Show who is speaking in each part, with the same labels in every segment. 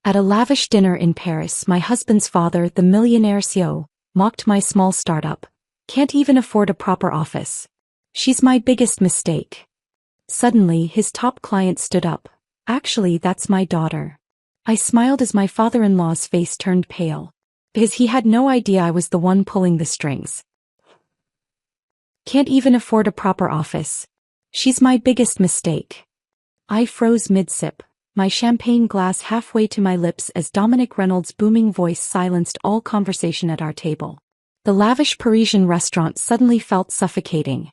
Speaker 1: At a lavish dinner in Paris, my husband's father, the millionaire CEO, mocked my small startup. Can't even afford a proper office. She's my biggest mistake. Suddenly, his top client stood up. Actually, that's my daughter. I smiled as my father-in-law's face turned pale, because he had no idea I was the one pulling the strings. Can't even afford a proper office. She's my biggest mistake. I froze mid-sip, my champagne glass halfway to my lips as Dominic Reynolds' booming voice silenced all conversation at our table. The lavish Parisian restaurant suddenly felt suffocating.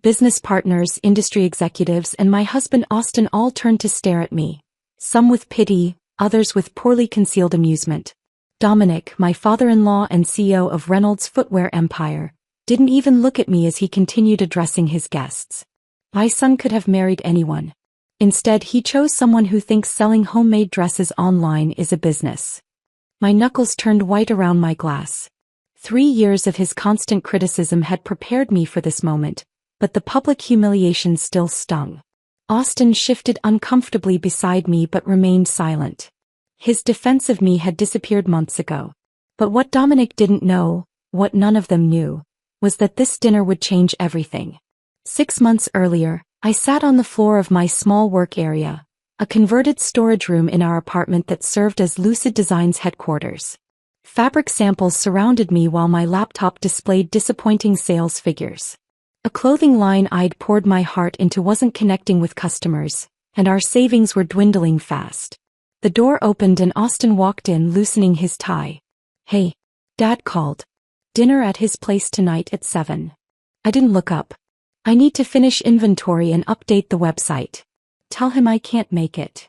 Speaker 1: Business partners, industry executives, and my husband Austin all turned to stare at me, some with pity, others with poorly concealed amusement. Dominic, my father-in-law and CEO of Reynolds Footwear Empire, didn't even look at me as he continued addressing his guests. My son could have married anyone. Instead, he chose someone who thinks selling homemade dresses online is a business. My knuckles turned white around my glass. 3 years of his constant criticism had prepared me for this moment, but the public humiliation still stung. Austin shifted uncomfortably beside me but remained silent. His defense of me had disappeared months ago. But what Dominic didn't know, what none of them knew, was that this dinner would change everything. 6 months earlier, I sat on the floor of my small work area, a converted storage room in our apartment that served as Lucid Design's headquarters. Fabric samples surrounded me while my laptop displayed disappointing sales figures. A clothing line I'd poured my heart into wasn't connecting with customers, and our savings were dwindling fast. The door opened and Austin walked in, loosening his tie. "Hey, Dad called. Dinner at his place tonight at 7. I didn't look up. I need to finish inventory and update the website. Tell him I can't make it.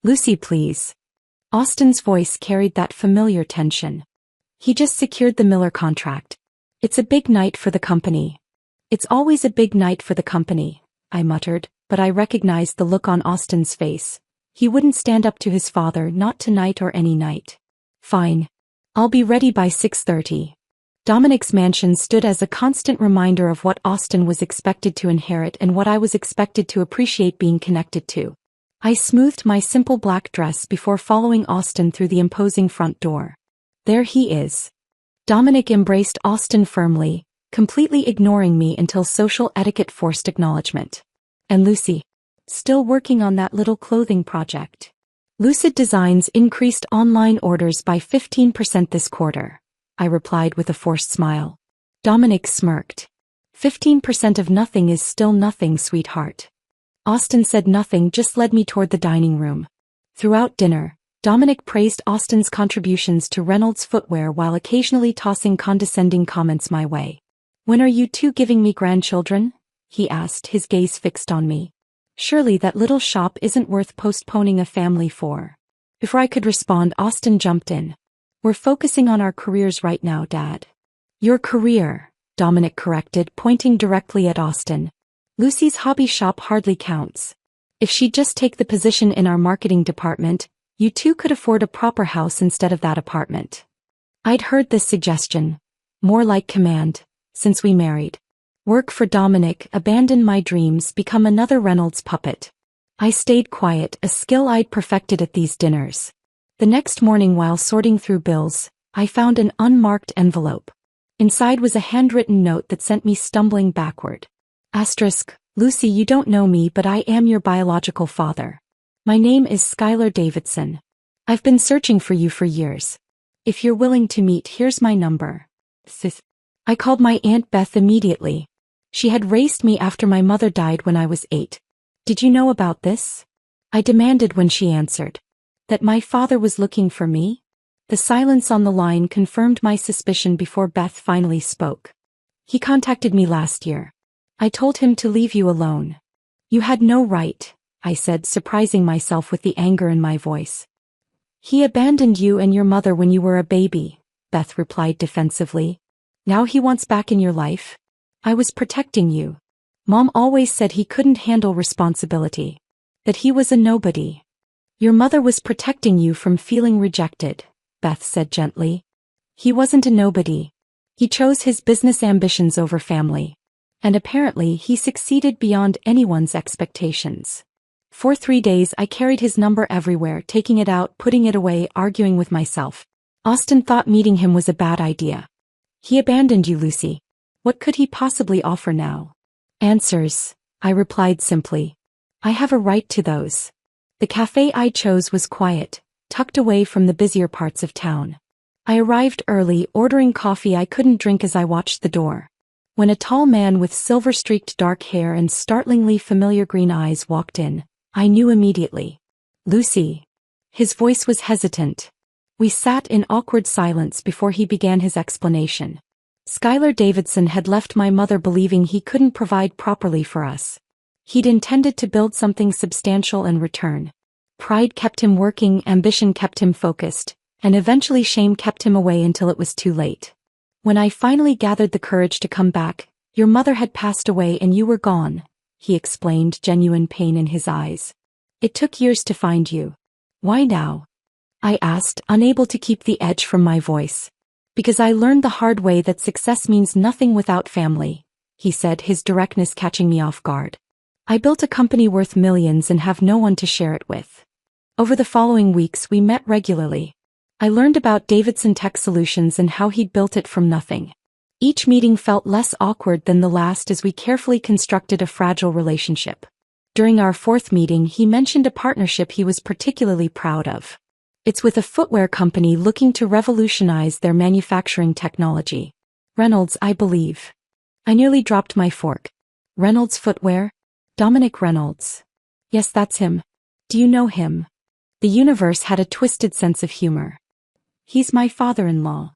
Speaker 1: Lucy, please." Austin's voice carried that familiar tension. He just secured the Miller contract. "It's a big night for the company." "It's always a big night for the company," I muttered, but I recognized the look on Austin's face. He wouldn't stand up to his father, not tonight or any night. "Fine. I'll be ready by 6:30. Dominic's mansion stood as a constant reminder of what Austin was expected to inherit and what I was expected to appreciate being connected to. I smoothed my simple black dress before following Austin through the imposing front door. There he is. Dominic embraced Austin firmly, completely ignoring me until social etiquette forced acknowledgement. "And Lucy? Still working on that little clothing project?" "Lucid Designs increased online orders by 15% this quarter," I replied with a forced smile. Dominic smirked. 15% of nothing is still nothing, sweetheart." Austin said nothing, just led me toward the dining room. Throughout dinner, Dominic praised Austin's contributions to Reynolds Footwear while occasionally tossing condescending comments my way. "When are you two giving me grandchildren?" he asked, his gaze fixed on me. "Surely that little shop isn't worth postponing a family for." Before I could respond, Austin jumped in. "We're focusing on our careers right now, Dad." "Your career," Dominic corrected, pointing directly at Austin. "Lucy's hobby shop hardly counts. If she'd just take the position in our marketing department, you two could afford a proper house instead of that apartment." I'd heard this suggestion, more like command, since we married. Work for Dominic, abandon my dreams, become another Reynolds puppet. I stayed quiet, a skill I'd perfected at these dinners. The next morning, while sorting through bills, I found an unmarked envelope. Inside was a handwritten note that sent me stumbling backward. Asterisk, "Lucy, you don't know me, but I am your biological father. My name is Skylar Davidson. I've been searching for you for years. If you're willing to meet, here's my number." Sis. I called my Aunt Beth immediately. She had raised me after my mother died when I was 8. "Did you know about this?" I demanded when she answered. "That my father was looking for me?" The silence on the line confirmed my suspicion before Beth finally spoke. "He contacted me last year. I told him to leave you alone." "You had no right," I said, surprising myself with the anger in my voice. "He abandoned you and your mother when you were a baby," Beth replied defensively. "Now he wants back in your life? I was protecting you. Mom always said he couldn't handle responsibility. That he was a nobody." "Your mother was protecting you from feeling rejected," Beth said gently. "He wasn't a nobody. He chose his business ambitions over family. And apparently he succeeded beyond anyone's expectations." For 3 days I carried his number everywhere, taking it out, putting it away, arguing with myself. Austin thought meeting him was a bad idea. He abandoned you, Lucy. What could he possibly offer now? Answers, I replied simply. I have a right to those. The cafe I chose was quiet, tucked away from the busier parts of town. I arrived early, ordering coffee I couldn't drink as I watched the door. When a tall man with silver-streaked dark hair and startlingly familiar green eyes walked in, I knew immediately. Lucy. His voice was hesitant. We sat in awkward silence before he began his explanation. Skylar Davidson had left my mother believing he couldn't provide properly for us. He'd intended to build something substantial in return. Pride kept him working, ambition kept him focused, and eventually shame kept him away until it was too late. When I finally gathered the courage to come back, your mother had passed away and you were gone, he explained, genuine pain in his eyes. It took years to find you. Why now? I asked, unable to keep the edge from my voice. Because I learned the hard way that success means nothing without family, he said, his directness catching me off guard. I built a company worth millions and have no one to share it with. Over the following weeks we met regularly. I learned about Davidson Tech Solutions and how he'd built it from nothing. Each meeting felt less awkward than the last as we carefully constructed a fragile relationship. During our fourth meeting, he mentioned a partnership he was particularly proud of. It's with a footwear company looking to revolutionize their manufacturing technology. Reynolds, I believe. I nearly dropped my fork. Reynolds Footwear? Dominic Reynolds. Yes, that's him. Do you know him? The universe had a twisted sense of humor. He's my father-in-law.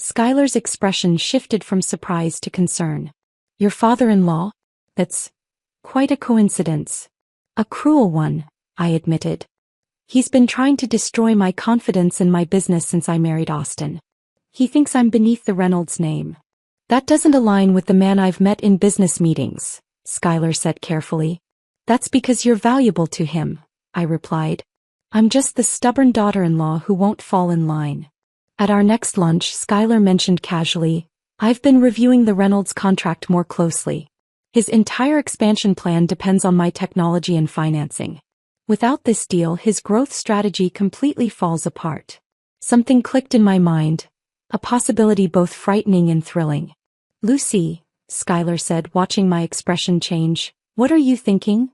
Speaker 1: Skylar's expression shifted from surprise to concern. Your father-in-law? That's quite a coincidence. A cruel one, I admitted. He's been trying to destroy my confidence in my business since I married Austin. He thinks I'm beneath the Reynolds name. That doesn't align with the man I've met in business meetings, Skylar said carefully. That's because you're valuable to him, I replied. I'm just the stubborn daughter-in-law who won't fall in line. At our next lunch, Skylar mentioned casually, I've been reviewing the Reynolds contract more closely. His entire expansion plan depends on my technology and financing. Without this deal, his growth strategy completely falls apart. Something clicked in my mind, a possibility both frightening and thrilling. Lucy, Skylar said, watching my expression change, what are you thinking?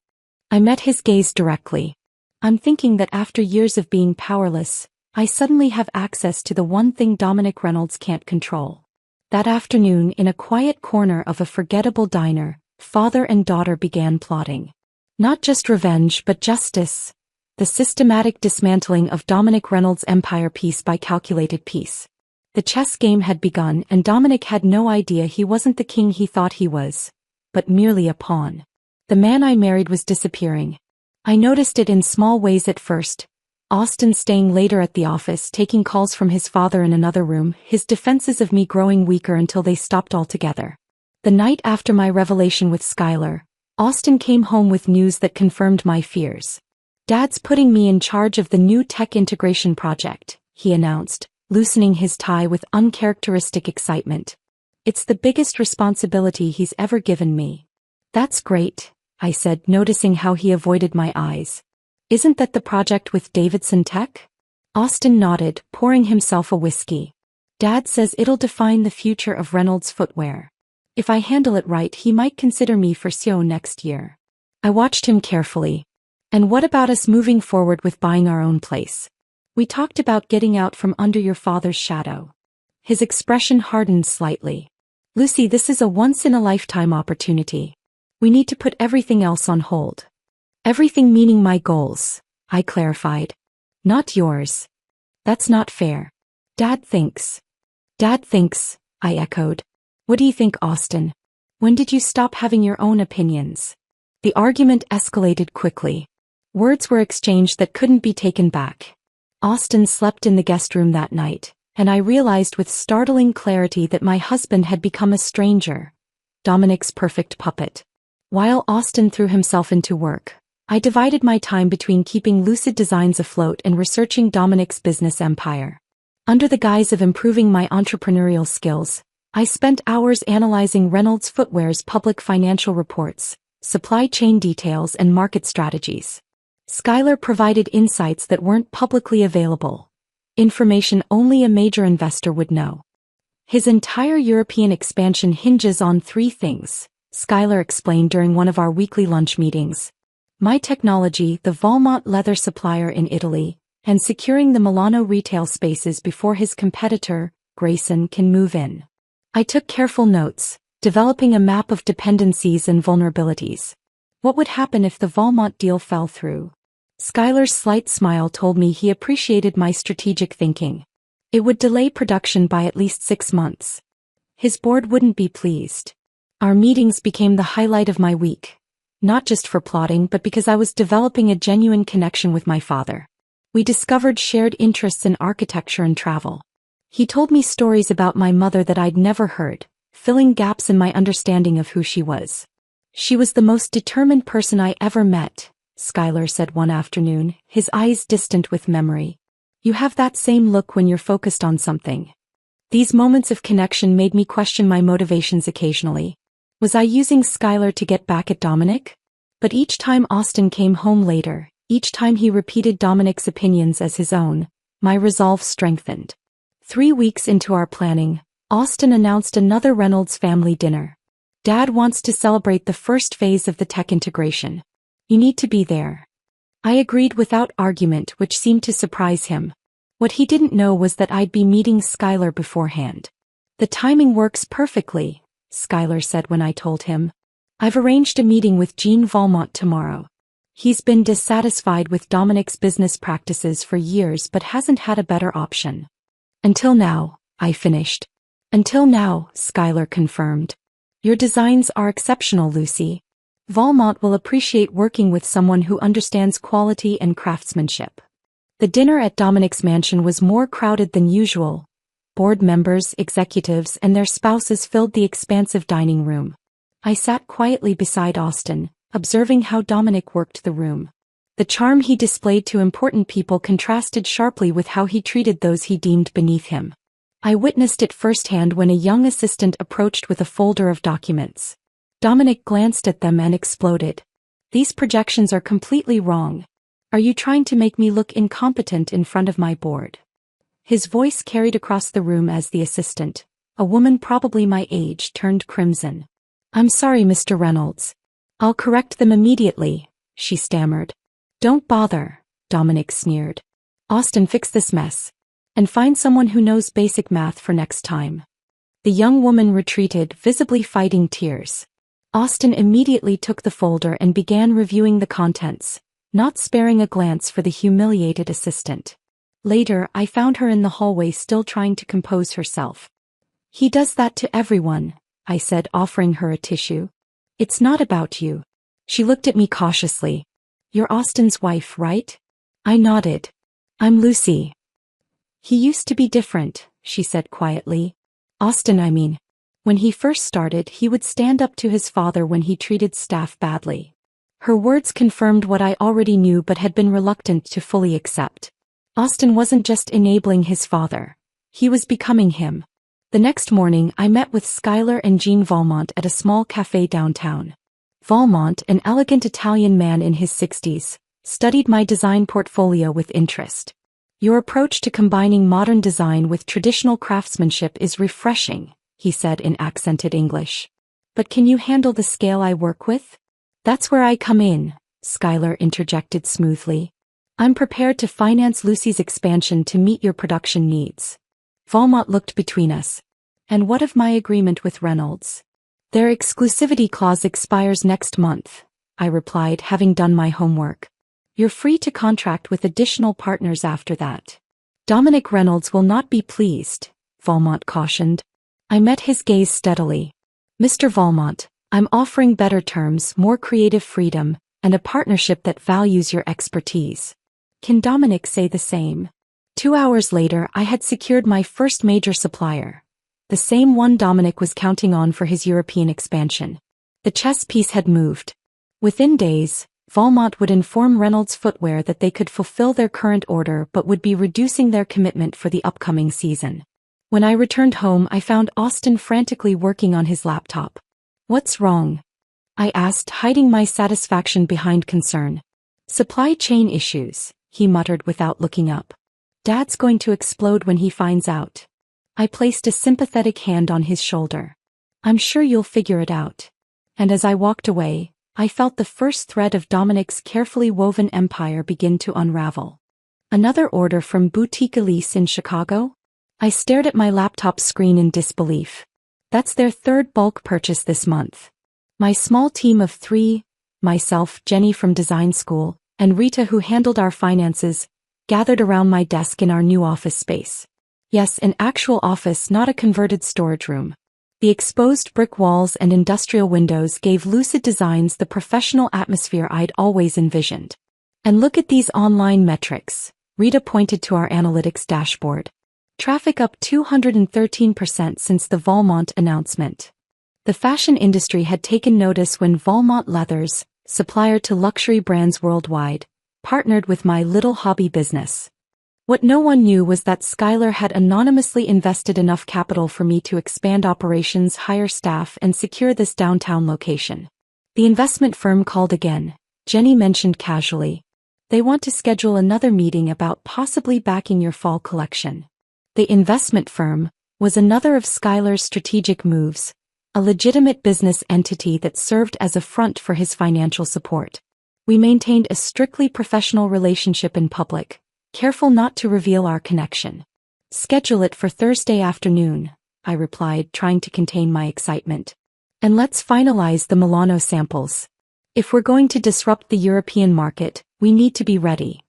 Speaker 1: I met his gaze directly. I'm thinking that after years of being powerless, I suddenly have access to the one thing Dominic Reynolds can't control. That afternoon, in a quiet corner of a forgettable diner, father and daughter began plotting. Not just revenge but justice. The systematic dismantling of Dominic Reynolds' empire piece by calculated piece. The chess game had begun and Dominic had no idea he wasn't the king he thought he was, but merely a pawn. The man I married was disappearing. I noticed it in small ways at first. Austin staying later at the office, taking calls from his father in another room, his defenses of me growing weaker until they stopped altogether. The night after my revelation with Skylar, Austin came home with news that confirmed my fears. Dad's putting me in charge of the new tech integration project, he announced, loosening his tie with uncharacteristic excitement. It's the biggest responsibility he's ever given me. That's great, I said, noticing how he avoided my eyes. Isn't that the project with Davidson Tech? Austin nodded, pouring himself a whiskey. Dad says it'll define the future of Reynolds Footwear. If I handle it right, he might consider me for CEO next year. I watched him carefully. And what about us moving forward with buying our own place? We talked about getting out from under your father's shadow. His expression hardened slightly. Lucy, this is a once-in-a-lifetime opportunity. We need to put everything else on hold. Everything meaning my goals, I clarified. Not yours. That's not fair. Dad thinks. Dad thinks, I echoed. What do you think, Austin? When did you stop having your own opinions? The argument escalated quickly. Words were exchanged that couldn't be taken back. Austin slept in the guest room that night, and I realized with startling clarity that my husband had become a stranger. Dominic's perfect puppet. While Austin threw himself into work, I divided my time between keeping Lucid Designs afloat and researching Dominic's business empire. Under the guise of improving my entrepreneurial skills, I spent hours analyzing Reynolds Footwear's public financial reports, supply chain details and market strategies. Schuyler provided insights that weren't publicly available. Information only a major investor would know. His entire European expansion hinges on three things, Schuyler explained during one of our weekly lunch meetings. My technology, the Valmont leather supplier in Italy, and securing the Milano retail spaces before his competitor, Grayson, can move in. I took careful notes, developing a map of dependencies and vulnerabilities. What would happen if the Valmont deal fell through? Schuyler's slight smile told me he appreciated my strategic thinking. It would delay production by at least 6 months. His board wouldn't be pleased. Our meetings became the highlight of my week. Not just for plotting but because I was developing a genuine connection with my father. We discovered shared interests in architecture and travel. He told me stories about my mother that I'd never heard, filling gaps in my understanding of who she was. She was the most determined person I ever met, Schuyler said one afternoon, his eyes distant with memory. You have that same look when you're focused on something. These moments of connection made me question my motivations occasionally. Was I using Schuyler to get back at Dominic? But each time Austin came home later, each time he repeated Dominic's opinions as his own, my resolve strengthened. 3 weeks into our planning, Austin announced another Reynolds family dinner. Dad wants to celebrate the first phase of the tech integration. You need to be there. I agreed without argument, which seemed to surprise him. What he didn't know was that I'd be meeting Schuyler beforehand. The timing works perfectly, Schuyler said when I told him. I've arranged a meeting with Jean Valmont tomorrow. He's been dissatisfied with Dominic's business practices for years but hasn't had a better option. Until now, I finished. Until now, Schuyler confirmed. Your designs are exceptional, Lucy. Valmont will appreciate working with someone who understands quality and craftsmanship. The dinner at Dominic's mansion was more crowded than usual. Board members, executives, and their spouses filled the expansive dining room. I sat quietly beside Austin, observing how Dominic worked the room. The charm he displayed to important people contrasted sharply with how he treated those he deemed beneath him. I witnessed it firsthand when a young assistant approached with a folder of documents. Dominic glanced at them and exploded. These projections are completely wrong. Are you trying to make me look incompetent in front of my board? His voice carried across the room as the assistant, a woman probably my age, turned crimson. I'm sorry, Mr. Reynolds. I'll correct them immediately, she stammered. Don't bother, Dominic sneered. Austin, fix this mess. And find someone who knows basic math for next time. The young woman retreated, visibly fighting tears. Austin immediately took the folder and began reviewing the contents, not sparing a glance for the humiliated assistant. Later, I found her in the hallway still trying to compose herself. He does that to everyone, I said, offering her a tissue. It's not about you. She looked at me cautiously. You're Austin's wife, right? I nodded. I'm Lucy. He used to be different, she said quietly. Austin, I mean. When he first started, he would stand up to his father when he treated staff badly. Her words confirmed what I already knew but had been reluctant to fully accept. Austin wasn't just enabling his father. He was becoming him. The next morning, I met with Schuyler and Jean Valmont at a small cafe downtown. Valmont, an elegant Italian man in his 60s, studied my design portfolio with interest. Your approach to combining modern design with traditional craftsmanship is refreshing, he said in accented English. But can you handle the scale I work with? That's where I come in, Schuyler interjected smoothly. I'm prepared to finance Lucy's expansion to meet your production needs. Valmont looked between us. And what of my agreement with Reynolds? Their exclusivity clause expires next month, I replied, having done my homework. You're free to contract with additional partners after that. Dominic Reynolds will not be pleased, Valmont cautioned. I met his gaze steadily. Mr. Valmont, I'm offering better terms, more creative freedom, and a partnership that values your expertise. Can Dominic say the same? 2 hours later, I had secured my first major supplier. The same one Dominic was counting on for his European expansion. The chess piece had moved. Within days, Valmont would inform Reynolds Footwear that they could fulfill their current order but would be reducing their commitment for the upcoming season. When I returned home, I found Austin frantically working on his laptop. What's wrong? I asked, hiding my satisfaction behind concern. Supply chain issues, he muttered without looking up. Dad's going to explode when he finds out. I placed a sympathetic hand on his shoulder. I'm sure you'll figure it out. And as I walked away, I felt the first thread of Dominic's carefully woven empire begin to unravel. Another order from Boutique Elise in Chicago? I stared at my laptop screen in disbelief. That's their third bulk purchase this month. My small team of 3, myself, Jenny from design school, and Rita who handled our finances, gathered around my desk in our new office space. Yes, an actual office, not a converted storage room. The exposed brick walls and industrial windows gave Lucid Designs the professional atmosphere I'd always envisioned. And look at these online metrics. Rita pointed to our analytics dashboard. Traffic up 213% since the Valmont announcement. The fashion industry had taken notice when Valmont Leathers, supplier to luxury brands worldwide, partnered with my little hobby business. What no one knew was that Skylar had anonymously invested enough capital for me to expand operations, hire staff, and secure this downtown location. The investment firm called again, Jenny mentioned casually. They want to schedule another meeting about possibly backing your fall collection. The investment firm was another of Skylar's strategic moves, a legitimate business entity that served as a front for his financial support. We maintained a strictly professional relationship in public, careful not to reveal our connection. Schedule it for Thursday afternoon, I replied, trying to contain my excitement. And let's finalize the Milano samples. If we're going to disrupt the European market, we need to be ready.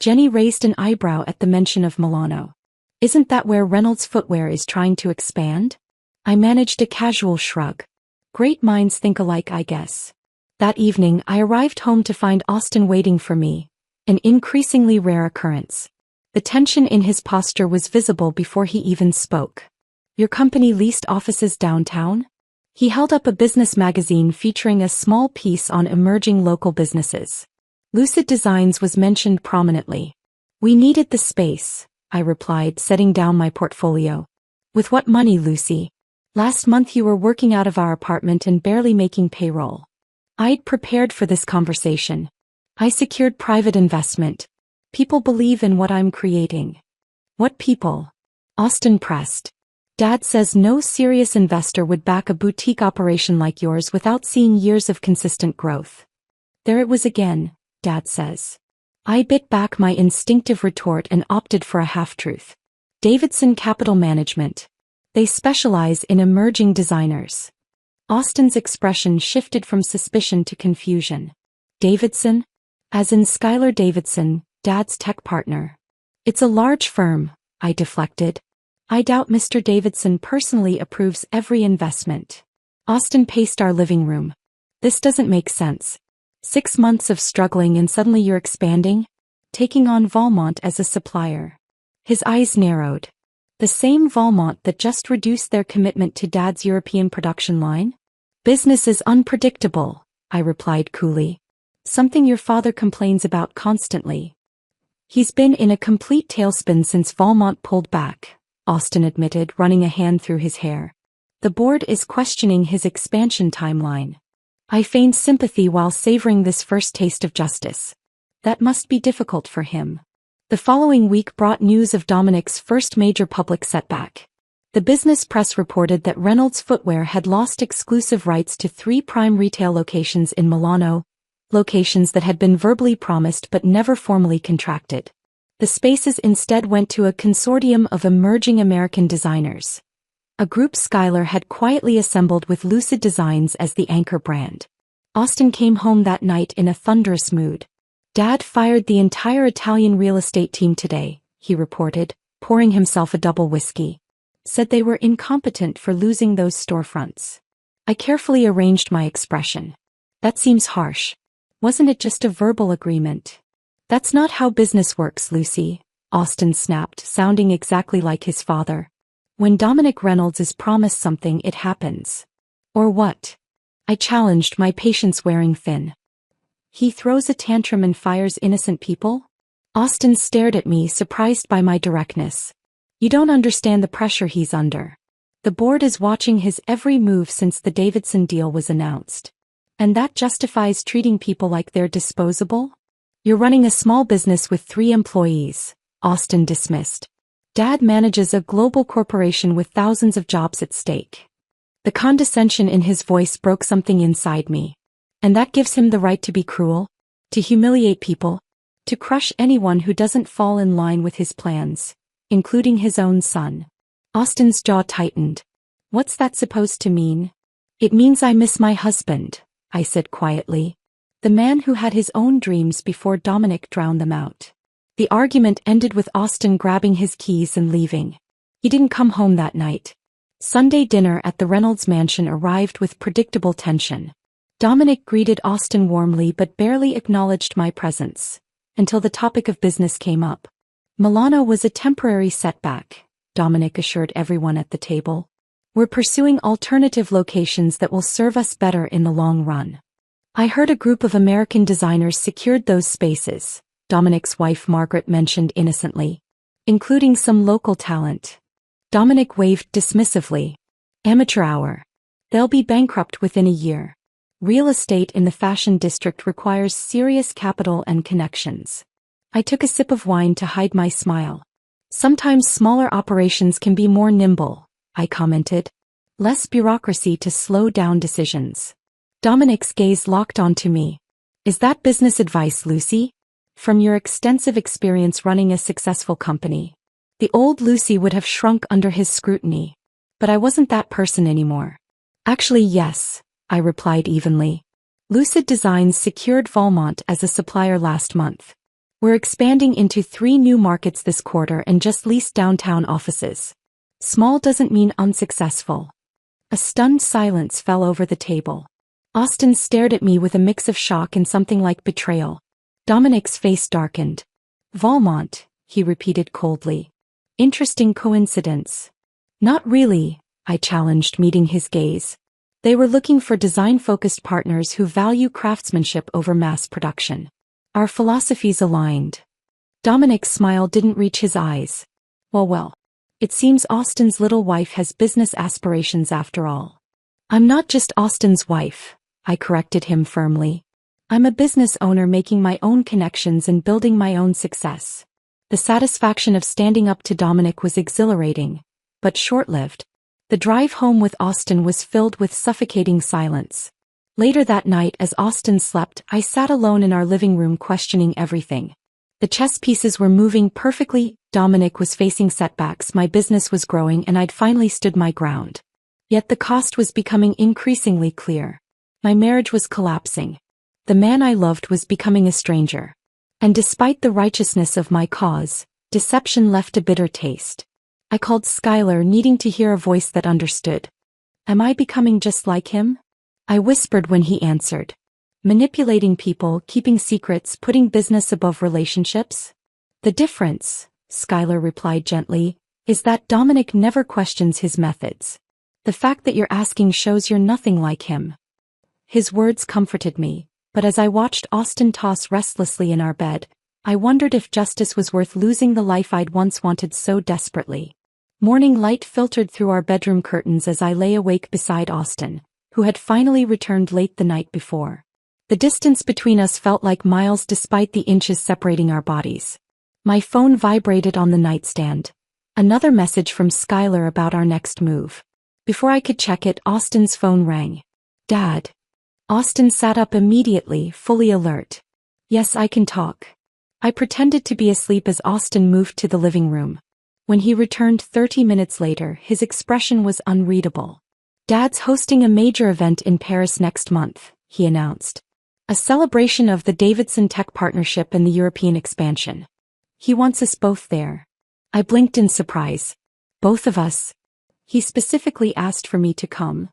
Speaker 1: Jenny raised an eyebrow at the mention of Milano. Isn't that where Reynolds Footwear is trying to expand? I managed a casual shrug. Great minds think alike, I guess. That evening, I arrived home to find Austin waiting for me, an increasingly rare occurrence. The tension in his posture was visible before he even spoke. Your company leased offices downtown? He held up a business magazine featuring a small piece on emerging local businesses. Lucid Designs was mentioned prominently. We needed the space, I replied, setting down my portfolio. With what money, Lucy? Last month you were working out of our apartment and barely making payroll. I'd prepared for this conversation. I secured private investment. People believe in what I'm creating. What people? Austin pressed. Dad says no serious investor would back a boutique operation like yours without seeing years of consistent growth. There it was again, Dad says. I bit back my instinctive retort and opted for a half-truth. Davidson Capital Management. They specialize in emerging designers. Austin's expression shifted from suspicion to confusion. Davidson? As in Skylar Davidson, Dad's tech partner. It's a large firm, I deflected. I doubt Mr. Davidson personally approves every investment. Austin paced our living room. This doesn't make sense. 6 months of struggling and suddenly you're expanding? Taking on Valmont as a supplier. His eyes narrowed. The same Valmont that just reduced their commitment to Dad's European production line? Business is unpredictable, I replied coolly. Something your father complains about constantly. He's been in a complete tailspin since Valmont pulled back, Austin admitted, running a hand through his hair. The board is questioning his expansion timeline. I feigned sympathy while savoring this first taste of justice. That must be difficult for him. The following week brought news of Dominic's first major public setback. The business press reported that Reynolds Footwear had lost exclusive rights to 3 prime retail locations in Milano, locations that had been verbally promised but never formally contracted. The spaces instead went to a consortium of emerging American designers. A group Skylar had quietly assembled with Lucid Designs as the anchor brand. Austin came home that night in a thunderous mood. Dad fired the entire Italian real estate team today, he reported, pouring himself a double whiskey. Said they were incompetent for losing those storefronts. I carefully arranged my expression. That seems harsh. Wasn't it just a verbal agreement? That's not how business works, Lucy, Austin snapped, sounding exactly like his father. When Dominic Reynolds is promised something, it happens. Or what? I challenged, my patience wearing thin. He throws a tantrum and fires innocent people? Austin stared at me, surprised by my directness. You don't understand the pressure he's under. The board is watching his every move since the Davidson deal was announced. And that justifies treating people like they're disposable? You're running a small business with 3 employees, Austin dismissed. Dad manages a global corporation with thousands of jobs at stake. The condescension in his voice broke something inside me. And that gives him the right to be cruel? To humiliate people? To crush anyone who doesn't fall in line with his plans, including his own son? Austin's jaw tightened. What's that supposed to mean? It means I miss my husband, I said quietly. The man who had his own dreams before Dominic drowned them out. The argument ended with Austin grabbing his keys and leaving. He didn't come home that night. Sunday dinner at the Reynolds mansion arrived with predictable tension. Dominic greeted Austin warmly but barely acknowledged my presence, until the topic of business came up. Milano was a temporary setback, Dominic assured everyone at the table. We're pursuing alternative locations that will serve us better in the long run. I heard a group of American designers secured those spaces, Dominic's wife Margaret mentioned innocently, including some local talent. Dominic waved dismissively. Amateur hour. They'll be bankrupt within a year. Real estate in the fashion district requires serious capital and connections. I took a sip of wine to hide my smile. Sometimes smaller operations can be more nimble, I commented. Less bureaucracy to slow down decisions. Dominic's gaze locked onto me. Is that business advice, Lucy? From your extensive experience running a successful company. The old Lucy would have shrunk under his scrutiny. But I wasn't that person anymore. Actually, yes, I replied evenly. Lucid Designs secured Valmont as a supplier last month. We're expanding into 3 new markets this quarter and just leased downtown offices. Small doesn't mean unsuccessful. A stunned silence fell over the table. Austin stared at me with a mix of shock and something like betrayal. Dominic's face darkened. Valmont, he repeated coldly. Interesting coincidence. Not really, I challenged, meeting his gaze. They were looking for design-focused partners who value craftsmanship over mass production. Our philosophies aligned. Dominic's smile didn't reach his eyes. Well, it seems Austin's little wife has business aspirations after all. I'm not just Austin's wife, I corrected him firmly. I'm a business owner making my own connections and building my own success. The satisfaction of standing up to Dominic was exhilarating, but short-lived. The drive home with Austin was filled with suffocating silence. Later that night, as Austin slept, I sat alone in our living room questioning everything. The chess pieces were moving perfectly, Dominic was facing setbacks, my business was growing, and I'd finally stood my ground. Yet the cost was becoming increasingly clear. My marriage was collapsing. The man I loved was becoming a stranger. And despite the righteousness of my cause, deception left a bitter taste. I called Skylar, needing to hear a voice that understood. Am I becoming just like him? I whispered when he answered. Manipulating people, keeping secrets, putting business above relationships? The difference, Skylar replied gently, is that Dominic never questions his methods. The fact that you're asking shows you're nothing like him. His words comforted me, but as I watched Austin toss restlessly in our bed, I wondered if justice was worth losing the life I'd once wanted so desperately. Morning light filtered through our bedroom curtains as I lay awake beside Austin, who had finally returned late the night before. The distance between us felt like miles despite the inches separating our bodies. My phone vibrated on the nightstand. Another message from Skylar about our next move. Before I could check it, Austin's phone rang. Dad. Austin sat up immediately, fully alert. Yes, I can talk. I pretended to be asleep as Austin moved to the living room. When he returned 30 minutes later, his expression was unreadable. Dad's hosting a major event in Paris next month, he announced. A celebration of the Davidson Tech partnership and the European expansion. He wants us both there. I blinked in surprise. Both of us? He specifically asked for me to come.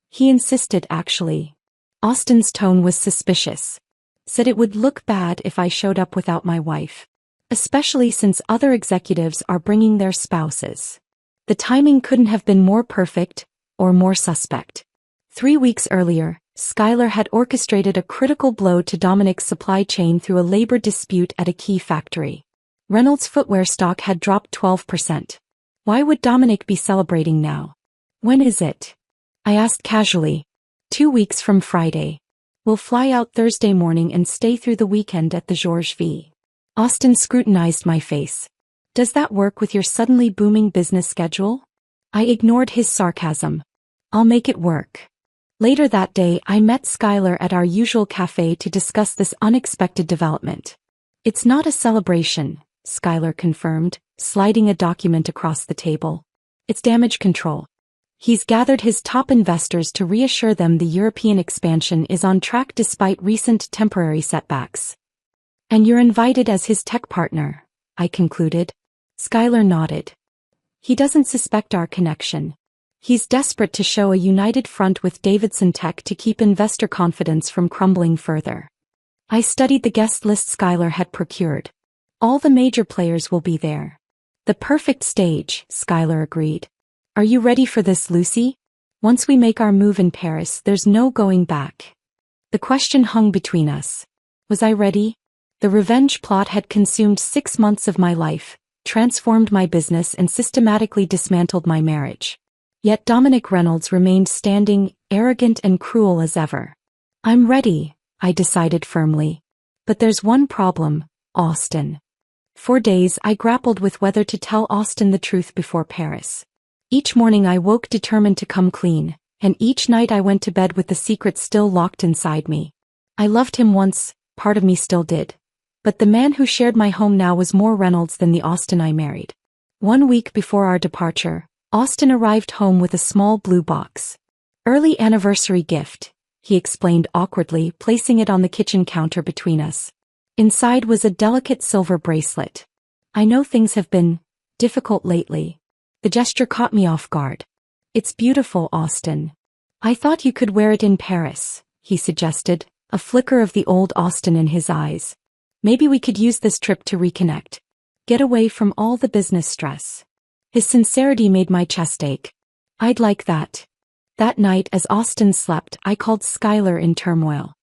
Speaker 1: He insisted, actually. Austin's tone was suspicious. Said it would look bad if I showed up without my wife. Especially since other executives are bringing their spouses. The timing couldn't have been more perfect, or more suspect. 3 weeks earlier, Skylar had orchestrated a critical blow to Dominic's supply chain through a labor dispute at a key factory. Reynolds footwear stock had dropped 12%. Why would Dominic be celebrating now? When is it? I asked casually. 2 weeks from Friday. We'll fly out Thursday morning and stay through the weekend at the Georges V. Austin scrutinized my face. Does that work with your suddenly booming business schedule? I ignored his sarcasm. I'll make it work. Later that day, I met Skylar at our usual cafe to discuss this unexpected development. It's not a celebration, Skylar confirmed, sliding a document across the table. It's damage control. He's gathered his top investors to reassure them the European expansion is on track despite recent temporary setbacks. And you're invited as his tech partner, I concluded. Skylar nodded. He doesn't suspect our connection. He's desperate to show a united front with Davidson Tech to keep investor confidence from crumbling further. I studied the guest list Skylar had procured. All the major players will be there. The perfect stage, Skylar agreed. Are you ready for this, Lucy? Once we make our move in Paris, there's no going back. The question hung between us. Was I ready? The revenge plot had consumed 6 months of my life, transformed my business and systematically dismantled my marriage. Yet Dominic Reynolds remained standing, arrogant and cruel as ever. I'm ready, I decided firmly. But there's one problem, Austin. For days I grappled with whether to tell Austin the truth before Paris. Each morning I woke determined to come clean, and each night I went to bed with the secret still locked inside me. I loved him once, part of me still did. But the man who shared my home now was more Reynolds than the Austin I married. 1 week before our departure, Austin arrived home with a small blue box. Early anniversary gift, he explained awkwardly, placing it on the kitchen counter between us. Inside was a delicate silver bracelet. I know things have been difficult lately. The gesture caught me off guard. It's beautiful, Austin. I thought you could wear it in Paris, he suggested, a flicker of the old Austin in his eyes. Maybe we could use this trip to reconnect. Get away from all the business stress. His sincerity made my chest ache. I'd like that. That night as Austin slept, I called Skylar in turmoil.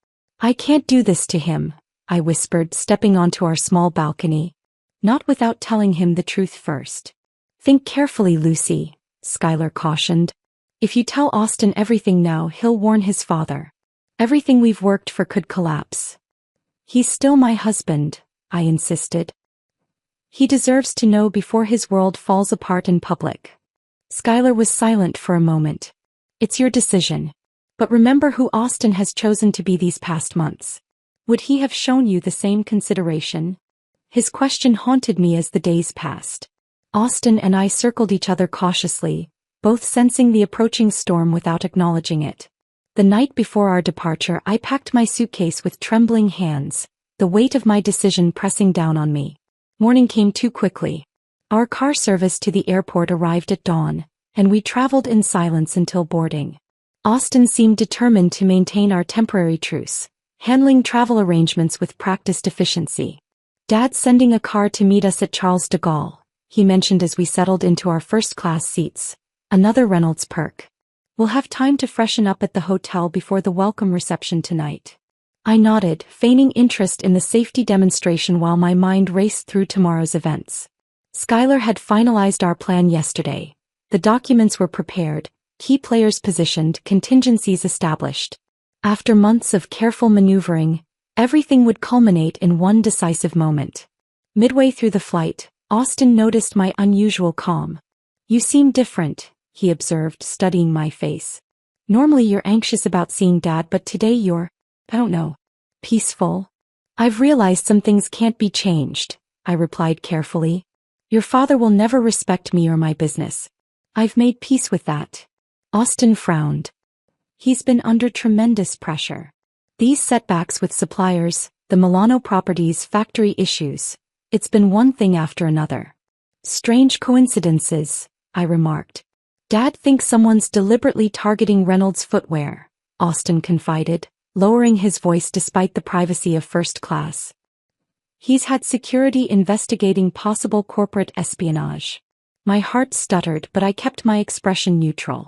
Speaker 1: I can't do this to him, I whispered, stepping onto our small balcony. Not without telling him the truth first. Think carefully, Lucy, Skylar cautioned. If you tell Austin everything now, he'll warn his father. Everything we've worked for could collapse. He's still my husband, I insisted. He deserves to know before his world falls apart in public. Skylar was silent for a moment. It's your decision. But remember who Austin has chosen to be these past months. Would he have shown you the same consideration? His question haunted me as the days passed. Austin and I circled each other cautiously, both sensing the approaching storm without acknowledging it. The night before our departure, I packed my suitcase with trembling hands, the weight of my decision pressing down on me. Morning came too quickly. Our car service to the airport arrived at dawn, and we traveled in silence until boarding. Austin seemed determined to maintain our temporary truce, handling travel arrangements with practiced efficiency. Dad's sending a car to meet us at Charles de Gaulle, he mentioned as we settled into our first-class seats, another Reynolds perk. We'll have time to freshen up at the hotel before the welcome reception tonight. I nodded, feigning interest in the safety demonstration while my mind raced through tomorrow's events. Skylar had finalized our plan yesterday. The documents were prepared, key players positioned, contingencies established. After months of careful maneuvering, everything would culminate in one decisive moment. Midway through the flight, Austin noticed my unusual calm. You seem different, he observed, studying my face. Normally you're anxious about seeing Dad, but today you're, I don't know, peaceful. I've realized some things can't be changed, I replied carefully. Your father will never respect me or my business. I've made peace with that. Austin frowned. He's been under tremendous pressure. These setbacks with suppliers, the Milano Properties factory issues, it's been one thing after another. Strange coincidences, I remarked. Dad thinks someone's deliberately targeting Reynolds footwear, Austin confided, lowering his voice despite the privacy of first class. He's had security investigating possible corporate espionage. My heart stuttered, but I kept my expression neutral.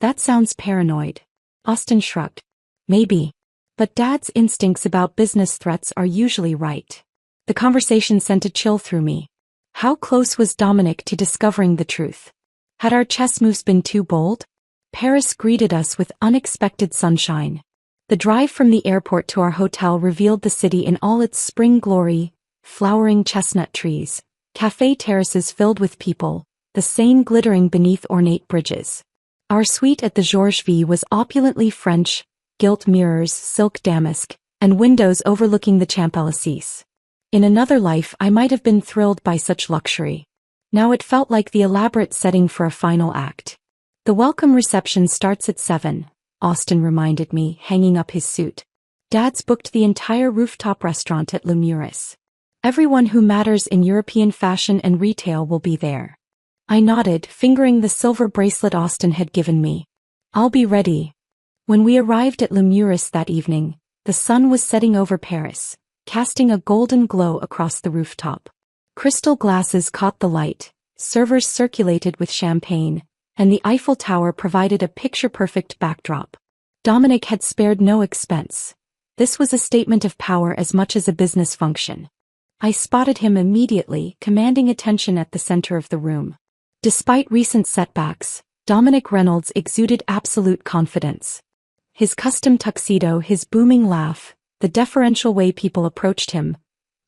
Speaker 1: That sounds paranoid. Austin shrugged. Maybe. But Dad's instincts about business threats are usually right. The conversation sent a chill through me. How close was Dominic to discovering the truth? Had our chess moves been too bold? Paris greeted us with unexpected sunshine. The drive from the airport to our hotel revealed the city in all its spring glory: flowering chestnut trees, cafe terraces filled with people, the Seine glittering beneath ornate bridges. Our suite at the Georges V was opulently French, gilt mirrors, silk damask, and windows overlooking the Champs-Élysées. In another life I might have been thrilled by such luxury. Now it felt like the elaborate setting for a final act. The welcome reception starts at 7, Austin reminded me, hanging up his suit. Dad's booked the entire rooftop restaurant at Le Muris. Everyone who matters in European fashion and retail will be there. I nodded, fingering the silver bracelet Austin had given me. I'll be ready. When we arrived at Le Muris that evening, the sun was setting over Paris, casting a golden glow across the rooftop. Crystal glasses caught the light, servers circulated with champagne, and the Eiffel Tower provided a picture-perfect backdrop. Dominic had spared no expense. This was a statement of power as much as a business function. I spotted him immediately, commanding attention at the center of the room. Despite recent setbacks, Dominic Reynolds exuded absolute confidence. His custom tuxedo, his booming laugh, the deferential way people approached him,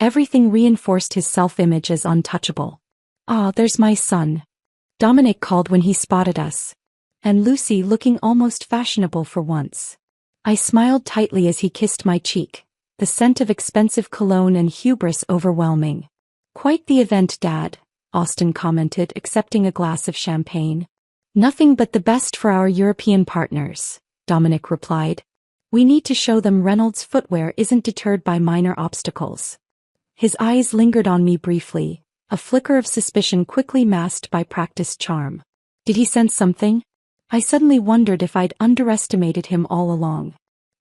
Speaker 1: everything reinforced his self-image as untouchable. "Ah, there's my son," Dominic called when he spotted us. And Lucy looking almost fashionable for once. I smiled tightly as he kissed my cheek, the scent of expensive cologne and hubris overwhelming. "Quite the event, Dad," Austin commented, accepting a glass of champagne. "Nothing but the best for our European partners," Dominic replied. "We need to show them Reynolds' footwear isn't deterred by minor obstacles." His eyes lingered on me briefly, a flicker of suspicion quickly masked by practiced charm. Did he sense something? I suddenly wondered if I'd underestimated him all along.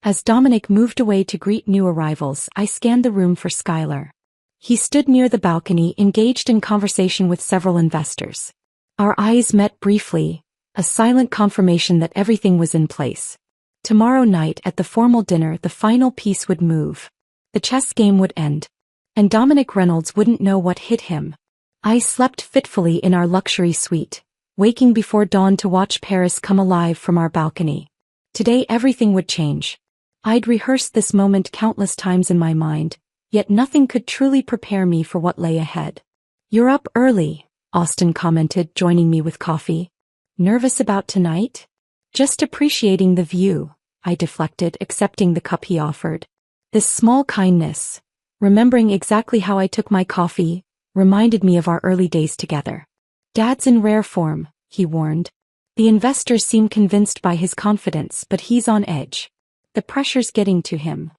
Speaker 1: As Dominic moved away to greet new arrivals, I scanned the room for Skylar. He stood near the balcony, engaged in conversation with several investors. Our eyes met briefly, a silent confirmation that everything was in place. Tomorrow night at the formal dinner, the final piece would move. The chess game would end. And Dominic Reynolds wouldn't know what hit him. I slept fitfully in our luxury suite, waking before dawn to watch Paris come alive from our balcony. Today everything would change. I'd rehearsed this moment countless times in my mind, yet nothing could truly prepare me for what lay ahead. "You're up early," Austin commented, joining me with coffee. "Nervous about tonight?" "Just appreciating the view," I deflected, accepting the cup he offered. This small kindness, remembering exactly how I took my coffee, reminded me of our early days together. "Dad's in rare form," he warned. "The investors seem convinced by his confidence, but he's on edge. The pressure's getting to him."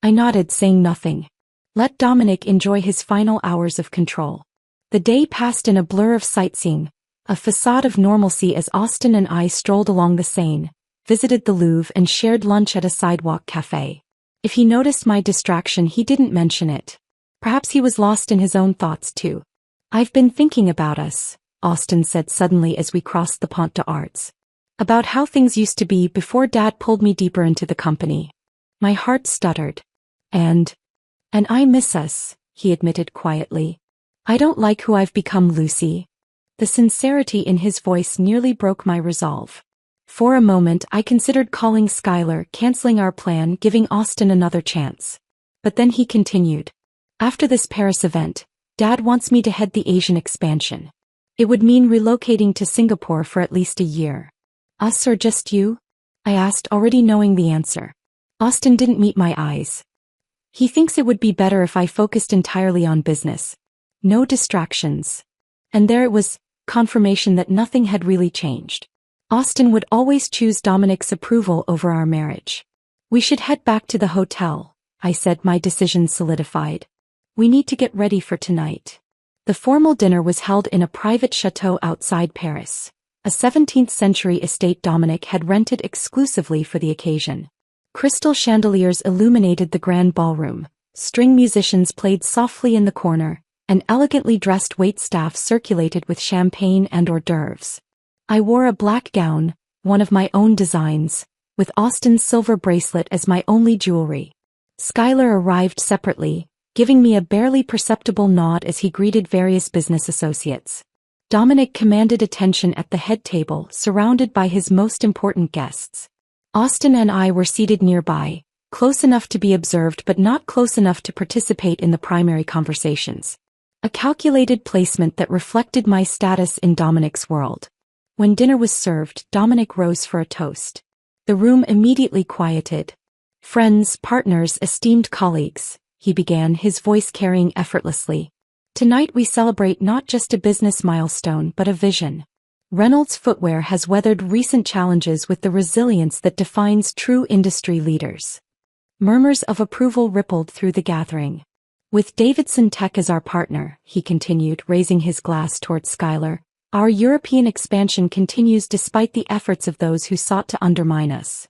Speaker 1: I nodded, saying nothing. Let Dominic enjoy his final hours of control. The day passed in a blur of sightseeing, a facade of normalcy as Austin and I strolled along the Seine, visited the Louvre and shared lunch at a sidewalk cafe. If he noticed my distraction, he didn't mention it. Perhaps he was lost in his own thoughts too. "I've been thinking about us," Austin said suddenly as we crossed the Pont d'Arts. "About how things used to be before Dad pulled me deeper into the company." My heart stuttered. And I miss us," he admitted quietly. "I don't like who I've become, Lucy." The sincerity in his voice nearly broke my resolve. For a moment I considered calling Skylar, canceling our plan, giving Austin another chance. But then he continued. "After this Paris event, Dad wants me to head the Asian expansion. It would mean relocating to Singapore for at least a year." "Us or just you?" I asked, already knowing the answer. Austin didn't meet my eyes. "He thinks it would be better if I focused entirely on business. No distractions." And there it was, confirmation that nothing had really changed. Austin would always choose Dominic's approval over our marriage. "We should head back to the hotel," I said, my decision solidified. "We need to get ready for tonight." The formal dinner was held in a private chateau outside Paris, a 17th-century estate Dominic had rented exclusively for the occasion. Crystal chandeliers illuminated the grand ballroom, string musicians played softly in the corner, and elegantly dressed waitstaff circulated with champagne and hors d'oeuvres. I wore a black gown, one of my own designs, with Austin's silver bracelet as my only jewelry. Skylar arrived separately, giving me a barely perceptible nod as he greeted various business associates. Dominic commanded attention at the head table, surrounded by his most important guests. Austin and I were seated nearby, Close enough to be observed but not close enough to participate in the primary conversations. A calculated placement that reflected my status in Dominic's world. When dinner was served, Dominic rose for a toast. The room immediately quieted. "Friends, partners, esteemed colleagues," he began, his voice carrying effortlessly. "Tonight we celebrate not just a business milestone but a vision. Reynolds Footwear has weathered recent challenges with the resilience that defines true industry leaders." Murmurs of approval rippled through the gathering. "With Davidson Tech as our partner," he continued, raising his glass toward Skylar, "our European expansion continues despite the efforts of those who sought to undermine us."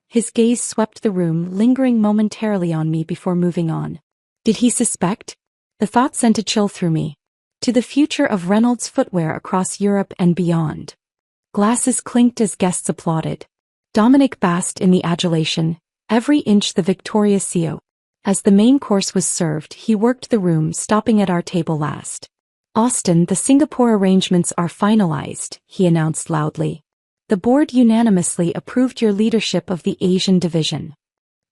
Speaker 1: His gaze swept the room, lingering momentarily on me before moving on. Did he suspect? The thought sent a chill through me. To the future of Reynolds Footwear across Europe and beyond. Glasses clinked as guests applauded. Dominic basked in the adulation, every inch the victorious CEO. As the main course was served, he worked the room, stopping at our table last. "Austin, the Singapore arrangements are finalized," he announced loudly. "The board unanimously approved your leadership of the Asian division."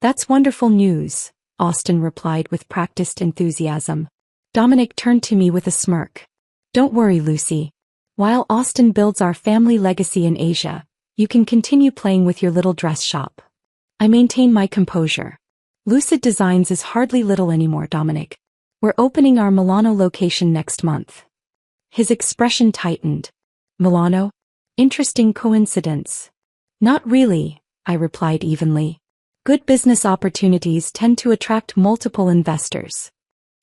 Speaker 1: "That's wonderful news," Austin replied with practiced enthusiasm. Dominic turned to me with a smirk. "Don't worry, Lucy. While Austin builds our family legacy in Asia, you can continue playing with your little dress shop." I maintain my composure. "Lucid Designs is hardly little anymore, Dominic. We're opening our Milano location next month." His expression tightened. "Milano? Interesting coincidence." "Not really," I replied evenly. "Good business opportunities tend to attract multiple investors."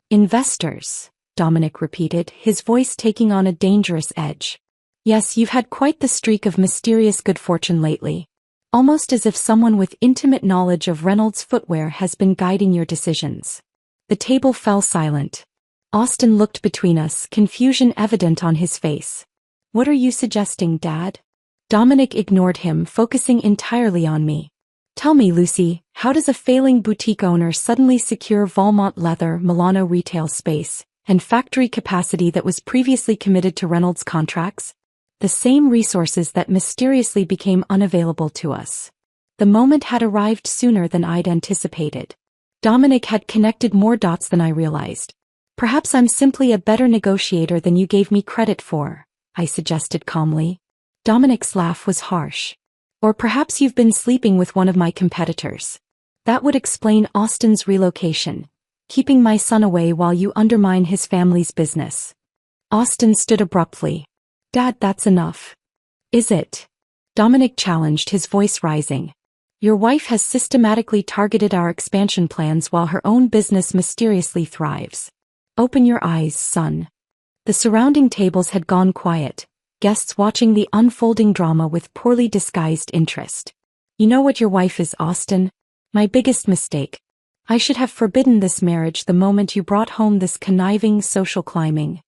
Speaker 1: "Investors," Dominic repeated, his voice taking on a dangerous edge. "Yes, you've had quite the streak of mysterious good fortune lately. Almost as if someone with intimate knowledge of Reynolds Footwear has been guiding your decisions." The table fell silent. Austin looked between us, confusion evident on his face. "What are you suggesting, Dad?" Dominic ignored him, focusing entirely on me. "Tell me, Lucy, how does a failing boutique owner suddenly secure Valmont Leather Milano retail space and factory capacity that was previously committed to Reynolds contracts? The same resources that mysteriously became unavailable to us. The moment had arrived sooner than I'd anticipated. Dominic had connected more dots than I realized. "Perhaps I'm simply a better negotiator than you gave me credit for," I suggested calmly. Dominic's laugh was harsh. "Or perhaps you've been sleeping with one of my competitors. That would explain Austin's relocation, keeping my son away while you undermine his family's business." Austin stood abruptly. "Dad, that's enough." "Is it?" Dominic challenged, his voice rising. "Your wife has systematically targeted our expansion plans while her own business mysteriously thrives. Open your eyes, son." The surrounding tables had gone quiet, guests watching the unfolding drama with poorly disguised interest. "You know what your wife is, Austin? My biggest mistake. I should have forbidden this marriage the moment you brought home this conniving social climbing."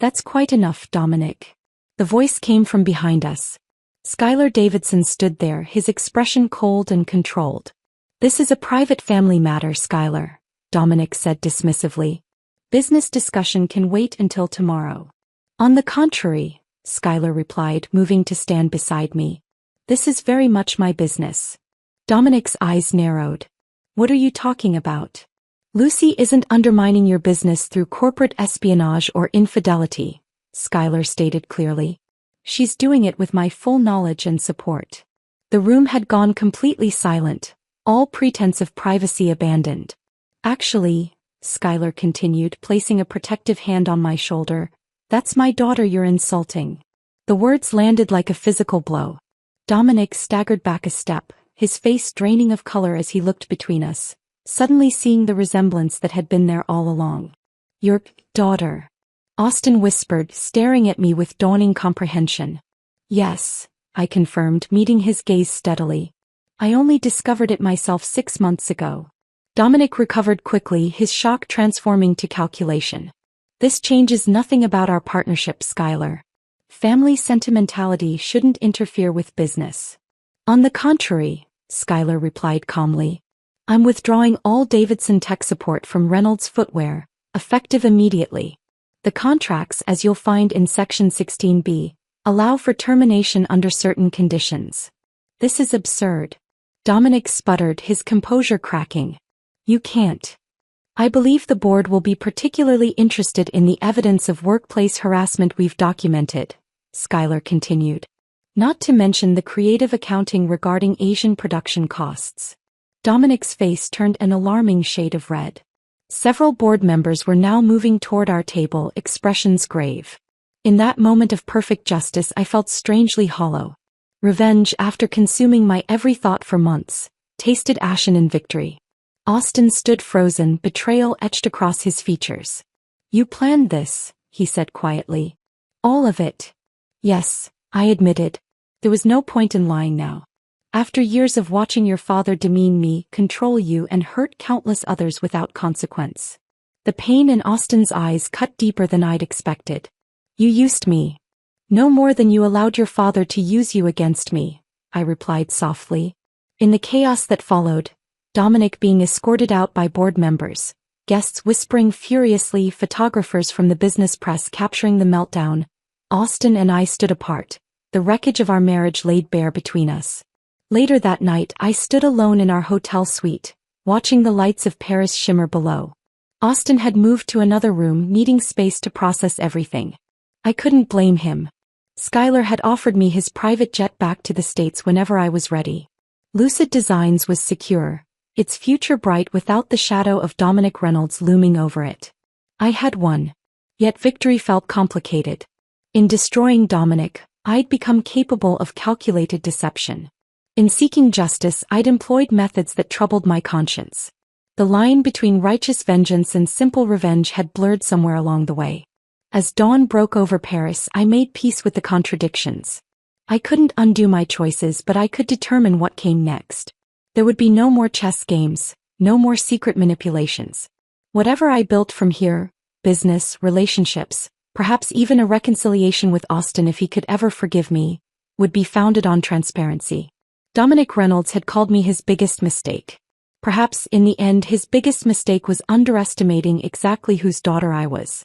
Speaker 1: "That's quite enough, Dominic." The voice came from behind us. Skylar Davidson stood there, his expression cold and controlled. "This is a private family matter, Skylar," Dominic said dismissively. "Business discussion can wait until tomorrow." "On the contrary," Skylar replied, moving to stand beside me. "This is very much my business." Dominic's eyes narrowed. "What are you talking about?" "Lucy isn't undermining your business through corporate espionage or infidelity," Skylar stated clearly. "She's doing it with my full knowledge and support." The room had gone completely silent, all pretense of privacy abandoned. "Actually," Skylar continued, placing a protective hand on my shoulder, "that's my daughter you're insulting." The words landed like a physical blow. Dominic staggered back a step, his face draining of color as he looked between us, suddenly seeing the resemblance that had been there all along. "Your daughter," Austin whispered, staring at me with dawning comprehension. "Yes," I confirmed, meeting his gaze steadily. "I only discovered it myself 6 months ago." Dominic recovered quickly, his shock transforming to calculation. "This changes nothing about our partnership, Skylar. Family sentimentality shouldn't interfere with business." "On the contrary," Skylar replied calmly. "I'm withdrawing all Davidson Tech support from Reynolds Footwear, effective immediately. The contracts, as you'll find in Section 16B, allow for termination under certain conditions." "This is absurd." Dominic sputtered, his composure cracking. You can't. I believe the board will be particularly interested in the evidence of workplace harassment we've documented, Schuyler continued. Not to mention the creative accounting regarding Asian production costs. Dominic's face turned an alarming shade of red. Several board members were now moving toward our table, expressions grave. In that moment of perfect justice, I felt strangely hollow. Revenge, after consuming my every thought for months, tasted ashen in victory. Austin stood frozen, betrayal etched across his features. You planned this, he said quietly. All of it. Yes, I admitted. There was no point in lying now. After years of watching your father demean me, control you, and hurt countless others without consequence. The pain in Austin's eyes cut deeper than I'd expected. You used me. No more than you allowed your father to use you against me, I replied softly. In the chaos that followed, Dominic being escorted out by board members, guests whispering furiously, photographers from the business press capturing the meltdown, Austin and I stood apart, the wreckage of our marriage laid bare between us. Later that night, I stood alone in our hotel suite, watching the lights of Paris shimmer below. Austin had moved to another room, needing space to process everything. I couldn't blame him. Schuyler had offered me his private jet back to the States whenever I was ready. Lucid Designs was secure, its future bright without the shadow of Dominic Reynolds looming over it. I had won. Yet victory felt complicated. In destroying Dominic, I'd become capable of calculated deception. In seeking justice, I'd employed methods that troubled my conscience. The line between righteous vengeance and simple revenge had blurred somewhere along the way. As dawn broke over Paris, I made peace with the contradictions. I couldn't undo my choices, but I could determine what came next. There would be no more chess games, no more secret manipulations. Whatever I built from here, business, relationships, perhaps even a reconciliation with Austin if he could ever forgive me, would be founded on transparency. Dominic Reynolds had called me his biggest mistake. Perhaps in the end his biggest mistake was underestimating exactly whose daughter I was.